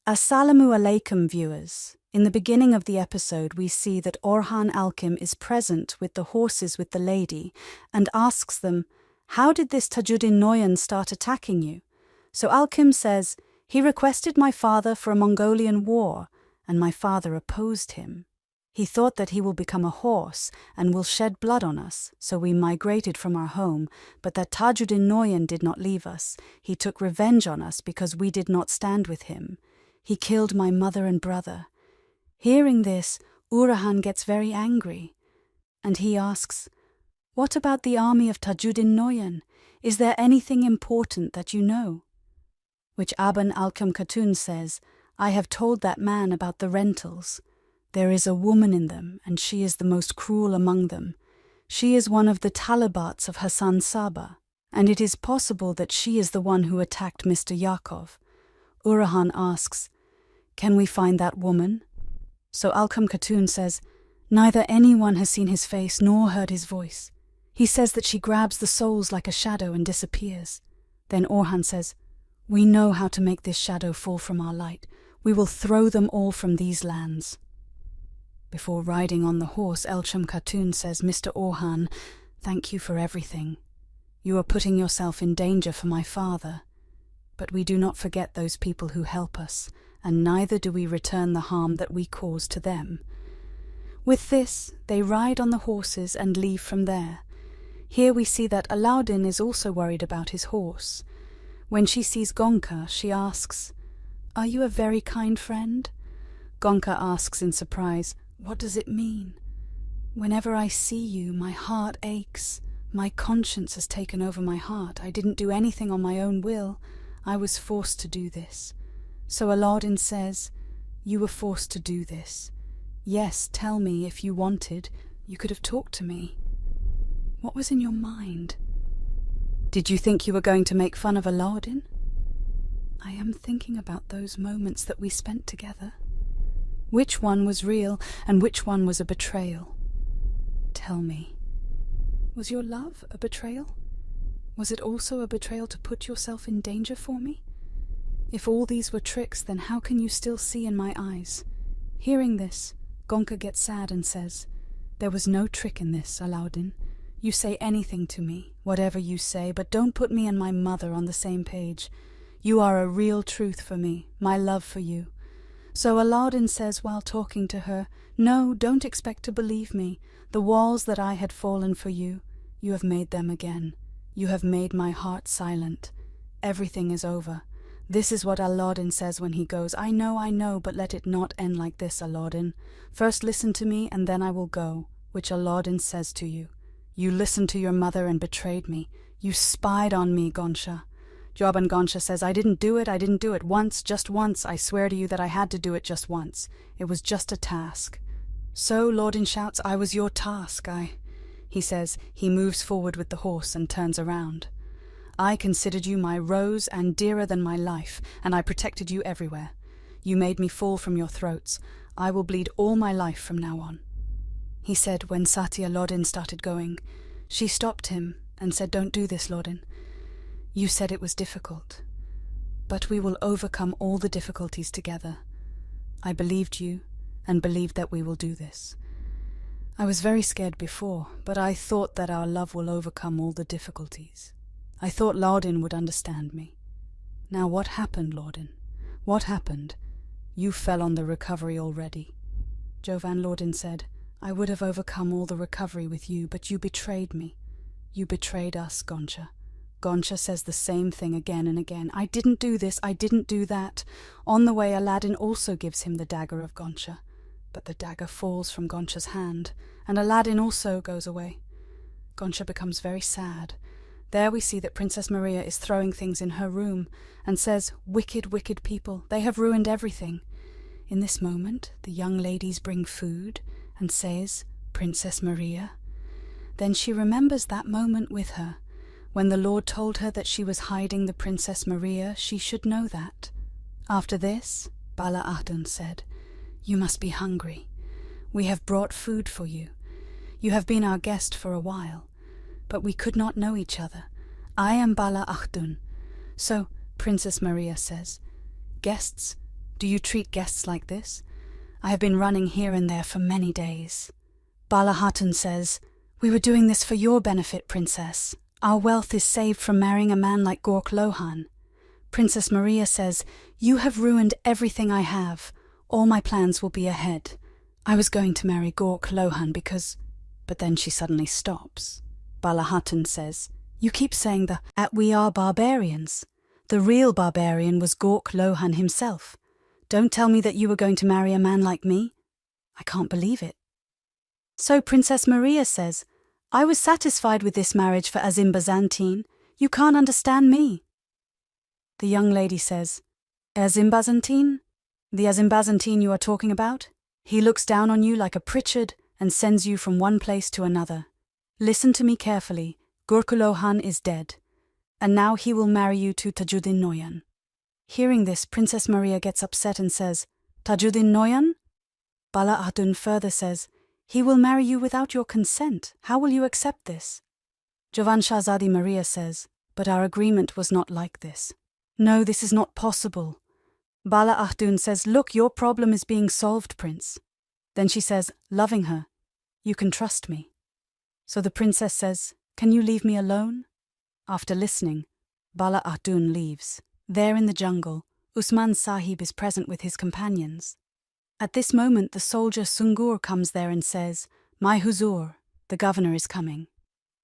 Assalamu alaikum, viewers. In the beginning of the episode, we see that Orhan Alkim is present with the horses with the lady and asks them, "How did this Tajuddin Noyan start attacking you?" So Alkim says, "He requested my father for a Mongolian war, and my father opposed him. He thought that he will become a horse and will shed blood on us, so we migrated from our home, but that Tajuddin Noyan did not leave us. He took revenge on us because we did not stand with him. He killed my mother and brother." Hearing this, Orhan gets very angry, and he asks, "What about the army of Tajuddin Noyan? Is there anything important that you know?" Which Aban Alkim Khatun says, "I have told that man about the rentals. There is a woman in them, and she is the most cruel among them. She is one of the Talibats of Hassan Saba, and it is possible that she is the one who attacked Mr. Yakov." Orhan asks, "Can we find that woman?" So Alkim Khatun says, "Neither anyone has seen his face nor heard his voice. He says that she grabs the souls like a shadow and disappears." Then Orhan says, "We know how to make this shadow fall from our light. We will throw them all from these lands." Before riding on the horse, Elcham Khatun says, "Mr. Orhan, thank you for everything. You are putting yourself in danger for my father. But we do not forget those people who help us, and neither do we return the harm that we cause to them." With this, they ride on the horses and leave from there. Here we see that Alauddin is also worried about his horse. When she sees Gonka, she asks, "Are you a very kind friend?" Gonka asks in surprise, "What does it mean? Whenever I see you, my heart aches. My conscience has taken over my heart. I didn't do anything on my own will. I was forced to do this." So Alauddin says, "You were forced to do this. Yes, tell me, if you wanted, you could have talked to me. What was in your mind? Did you think you were going to make fun of Alauddin?" "I am thinking about those moments that we spent together. Which one was real and which one was a betrayal? Tell me, was your love a betrayal? Was it also a betrayal to put yourself in danger for me? If all these were tricks, then how can you still see in my eyes?" Hearing this, Gonka gets sad and says, "There was no trick in this, Alauddin. You say anything to me, whatever you say, but don't put me and my mother on the same page. You are a real truth for me, my love for you." So Alauddin says while talking to her, "No, don't expect to believe me. The walls that I had fallen for you, you have made them again. You have made my heart silent. Everything is over." This is what Alauddin says when he goes, I know, but let it not end like this, Alauddin. First listen to me, and then I will go," which Alauddin says to you, "You listened to your mother and betrayed me. You spied on me, Gonsha." Joban Gonsha says, I didn't do it once, just once. I swear to you that I had to do it just once. It was just a task." So Lordin shouts, "I was your task, He says, he moves forward with the horse and turns around. "I considered you my rose and dearer than my life, and I protected you everywhere. You made me fall from your throats. I will bleed all my life from now on." He said when Satya Lordin started going, she stopped him and said, "Don't do this, Lordin. You said it was difficult, but we will overcome all the difficulties together. I believed you and believed that we will do this. I was very scared before, but I thought that our love will overcome all the difficulties. I thought Lordin would understand me. Now what happened, Lordin? What happened? You fell on the recovery already." Jovan Lordin said, "I would have overcome all the recovery with you, but you betrayed me. You betrayed us, Gonsha." Gonsha says the same thing again and again. "I didn't do this, I didn't do that." On the way, Aladdin also gives him the dagger of Gonsha, but the dagger falls from Gonsha's hand, and Aladdin also goes away. Gonsha becomes very sad. There we see that Princess Maria is throwing things in her room and says, "Wicked, wicked people, they have ruined everything." In this moment, the young ladies bring food and says, "Princess Maria." Then she remembers that moment with her, when the Lord told her that she was hiding the Princess Maria. She should know that. After this, Bala Ahdun said, "You must be hungry. We have brought food for you. You have been our guest for a while, but we could not know each other. I am Bala Ahdun." So Princess Maria says, "Guests, Do you treat guests like this? I have been running here and there for many days. Bala Hatun says, we were doing this for your benefit, princess. Our wealth is saved from marrying a man like Gork Lohan. Princess Maria says, you have ruined everything I have. All my plans will be ahead. I was going to marry Gork Lohan because... But then she suddenly stops. Bala Hatun says, you keep saying that we are barbarians. The real barbarian was Gork Lohan himself. Don't tell me that you were going to marry a man like me. I can't believe it. So Princess Maria says, I was satisfied with this marriage for Azim Byzantine. You can't understand me. The young lady says, Azim Byzantine? The Azim Byzantine you are talking about? He looks down on you like a Pritchard and sends you from one place to another. Listen to me carefully. Gork Lohan is dead. And now he will marry you to Tajuddin Noyan. Hearing this, Princess Maria gets upset and says, Tajuddin Noyan? Bala Hatun further says, he will marry you without your consent. How will you accept this? Javan Shahzadi Maria says, but our agreement was not like this. No, this is not possible. Bala Hatun says, look, your problem is being solved, Prince. Then she says, loving her, you can trust me. So the princess says, can you leave me alone? After listening, Bala Hatun leaves. There in the jungle, Usman Sahib is present with his companions. At this moment, the soldier Sungur comes there and says, My Huzur, the governor is coming.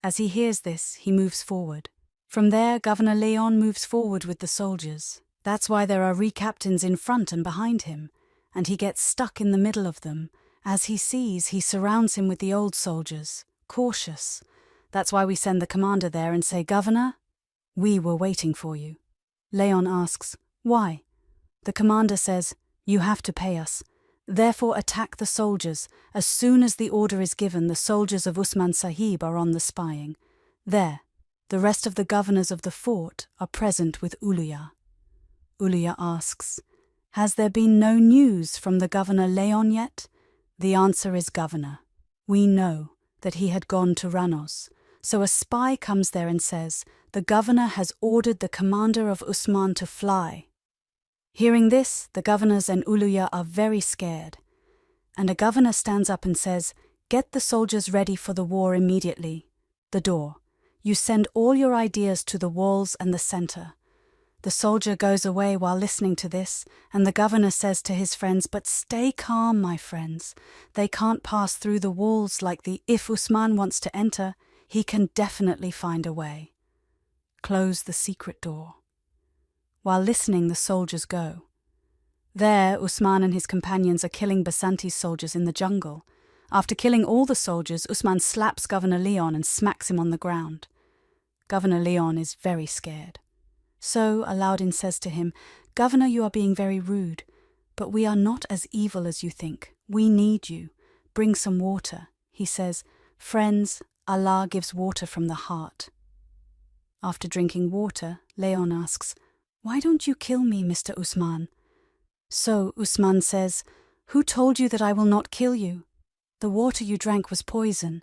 As he hears this, he moves forward. From there, Governor Leon moves forward with the soldiers. That's why there are re-captains in front and behind him, and he gets stuck in the middle of them. As he sees, he surrounds him with the old soldiers, cautious. That's why we send the commander there and say, Governor, we were waiting for you. Leon asks, why? The commander says, you have to pay us. Therefore attack the soldiers. As soon as the order is given, the soldiers of Usman Sahib are on the spying. There, the rest of the governors of the fort are present with Uluya. Uluya asks, has there been no news from the Governor Leon yet? The answer is, Governor, we know that he had gone to Ranos. So a spy comes there and says, the governor has ordered the commander of Usman to fly. Hearing this, the governors and Uluya are very scared. And a governor stands up and says, get the soldiers ready for the war immediately. The door. You send all your ideas to the walls and the center. The soldier goes away while listening to this, and the governor says to his friends, but stay calm, my friends. They can't pass through the walls like if Usman wants to enter, he can definitely find a way. Close the secret door. While listening, the soldiers go. There, Usman and his companions are killing Basanti's soldiers in the jungle. After killing all the soldiers, Usman slaps Governor Leon and smacks him on the ground. Governor Leon is very scared. So Aladdin says to him, Governor, you are being very rude, but we are not as evil as you think. We need you. Bring some water. He says, friends, Allah gives water from the heart. After drinking water, Leon asks, why don't you kill me, Mr. Usman? So Usman says, who told you that I will not kill you? The water you drank was poison.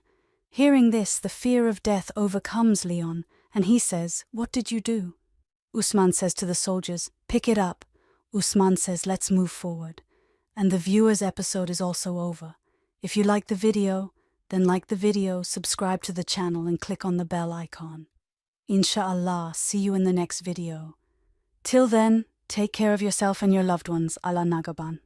Hearing this, the fear of death overcomes Leon, and he says, what did you do? Usman says to the soldiers, pick it up. Usman says, let's move forward. And the viewer's episode is also over. If you like the video, then like the video, subscribe to the channel and click on the bell icon. Insha'Allah, see you in the next video. Till then, take care of yourself and your loved ones. Allah Nagaban.